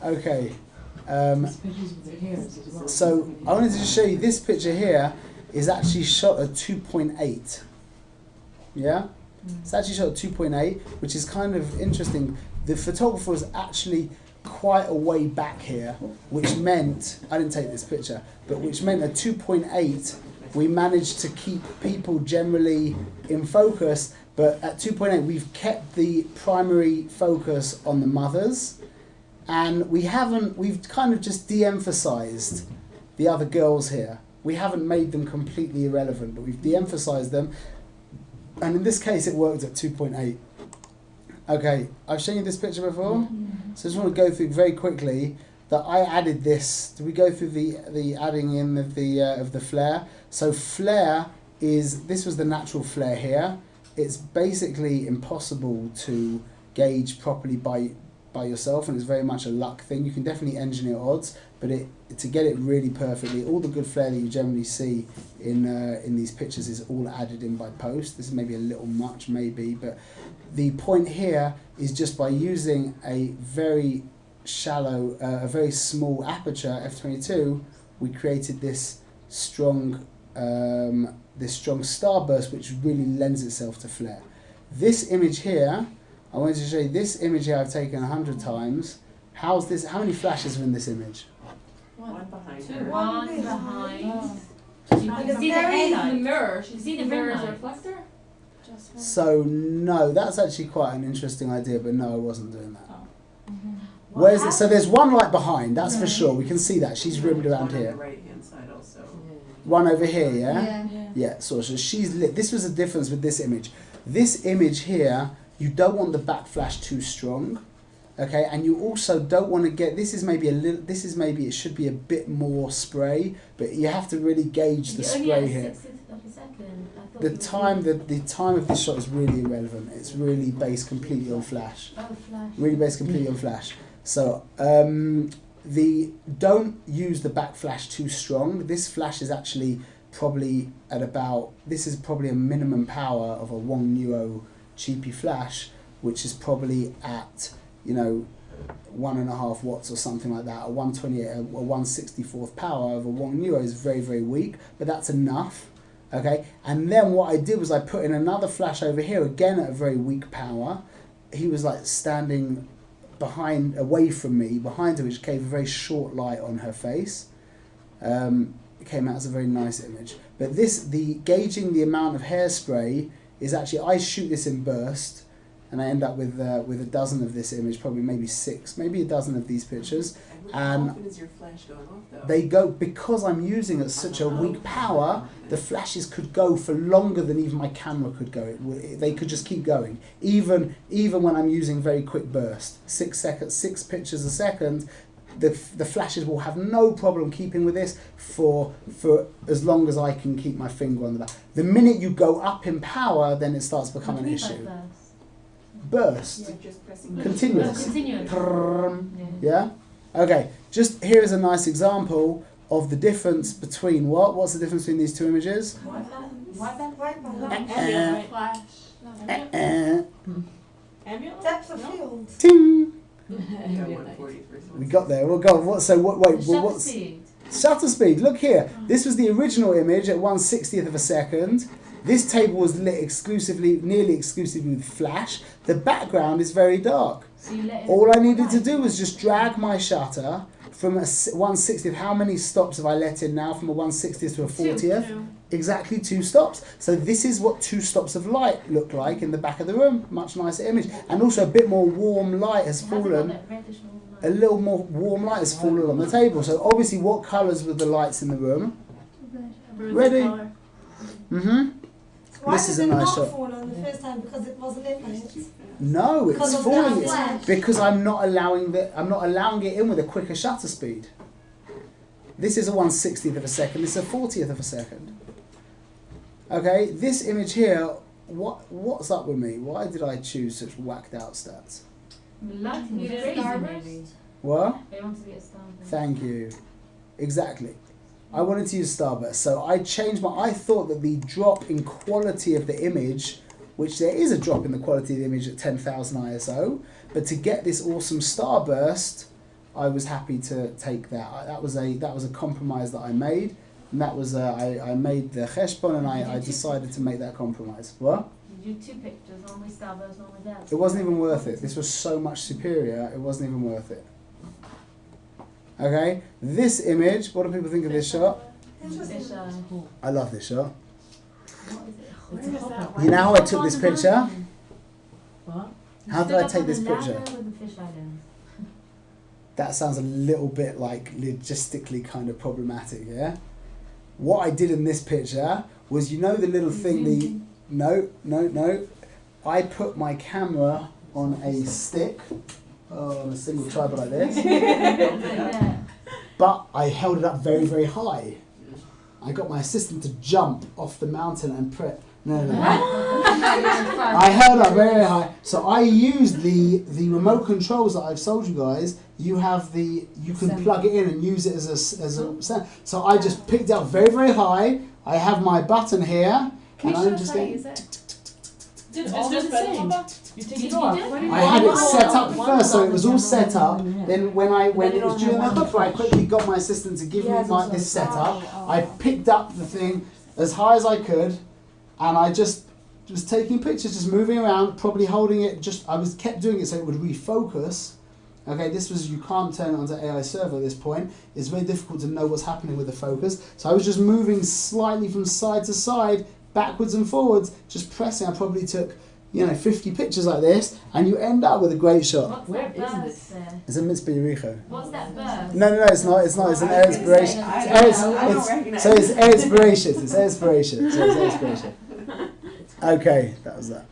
Okay. So I wanted to show you this picture here is actually shot at 2.8. Yeah? It's actually shot at 2.8, which is kind of interesting. The photographer was actually quite a way back here, which meant, I didn't take this picture, but which meant at 2.8 we managed to keep people generally in focus, but at 2.8 we've kept the primary focus on the mothers, and we've kind of just de-emphasized the other girls here. We haven't made them completely irrelevant, but we've de-emphasized them, and in this case it worked at 2.8. Okay, I've shown you this picture before, so I just want to go through very quickly that I added this. Did we go through the adding in of the flare? So flare this was the natural flare here. It's basically impossible to gauge properly by yourself, and it's very much a luck thing. You can definitely engineer odds, but to get it really perfectly, all the good flare that you generally see in these pictures is all added in by post. This is maybe a little much, maybe, but the point here is just by using a very shallow, a very small aperture f/22, we created this strong starburst, which really lends itself to flare. This image here, I wanted to show you this image here. I've taken 100 times. How's this? How many flashes are in this image? One behind. Two. One behind. Oh. You can see the headlight. In the mirror. You can see the mirror as a reflector. So no, that's actually quite an interesting idea, but no, I wasn't doing that. Oh. Where's it? So there's one light behind, that's for sure. We can see that. She's rimmed around One here. on the right-hand side also. One over here, yeah? Yeah, so she's lit. This was the difference with this image. This image here, you don't want the backflash too strong, okay? And you also don't want to get, this is maybe it should be a bit more spray, but you have to really gauge the spray here. The time of this shot is really irrelevant. It's really based completely on flash. Really based completely on flash. So don't use the backflash too strong. This flash is actually probably at about, this is probably a minimum power of a Wong Nuo cheapy flash, which is probably at, 1.5 watts or something like that. A 128, a 1/64th power of a Wong Nuo is very, very weak, but that's enough. Okay, and then what I did was I put in another flash over here, again at a very weak power. He was like standing away from me, behind her, which gave a very short light on her face. It came out as a very nice image. But gauging the amount of hairspray is actually, I shoot this in burst, and I end up with a dozen of this image, probably maybe 6, maybe a dozen of these pictures. How often is your flash going off though? They go, because I'm using at such a weak power, the flashes could go for longer than even my camera could go. They could just keep going, even when I'm using very quick burst, 6 pictures a second. The flashes will have no problem keeping with this for as long as I can keep my finger on the back. The minute you go up in power, then it starts becoming an issue. Burst. Continuous. Yeah? Okay, just here is a nice example of the difference between what? What's the difference between these two images? Depth of field. Ting! Yeah, We got there. We'll go. What's shutter speed? Look here. This was the original image at 1/60th of a second. This table was lit nearly exclusively with flash. The background is very dark. So all I needed to do was just drag my shutter from a 1/60th. How many stops have I let in now from a 1/60th to a 40th? Two. Exactly 2 stops. So this is what 2 stops of light look like in the back of the room. Much nicer image. And also a bit more warm light has fallen. A little more warm light has fallen on the table. So obviously, what colours were the lights in the room? Ready? Why This is did a it nice not shot. fall on the first time? Because it wasn't in it? No, it's Because of falling. that flash. Because I'm not allowing it in with a quicker shutter speed. This is a 1/60th of a second. This is a 40th of a second. Okay, this image here. What's up with me? Why did I choose such whacked out stats? Lighting is crazy, maybe. What? They want to get started. Thank you. Exactly. I wanted to use Starburst, so I thought that the drop in quality of the image, which there is a drop in the quality of the image at 10,000 ISO, but to get this awesome Starburst, I was happy to take that. That was a compromise that I made, and that was I made the cheshbon, and I decided to make that compromise. What? You do 2 pictures, one with Starburst, one with that. It wasn't even worth it. This was so much superior. It wasn't even worth it. Okay, this image. What do people think of this shot? I love this shot. Where is that You know how I took this picture? What? How did I take this picture? With the fish islands. That sounds a little bit like logistically kind of problematic, yeah? What I did in this picture was, you know the little thing, no. I put my camera on a stick, on a single tripod like this, but I held it up very, very high. I got my assistant to jump off the mountain and No. I held up very, very high. So I used the remote controls that I've sold you guys. You can plug it in and use it as a. So I just picked it up very, very high. I have my button here, and I'm just going. Did all the same? You take it off. I had it set up first, so it was all set up. Then when it was during the hooker, I quickly got my assistant to give me this setup. I picked up the thing as high as I could, and I just was taking pictures, just moving around, probably holding it. Kept doing it so it would refocus. Okay, you can't turn it onto AI server at this point. It's very difficult to know what's happening with the focus. So I was just moving slightly from side to side, backwards and forwards, just pressing. I probably took 50 pictures like this, and you end up with a great shot. Where is this? It's in Mitzvah Yericho. What's that bird? No, it's not. It's an Eretz Bereishis. So it's Eretz Bereishis. It's Eretz Bereishis. Okay, that was that.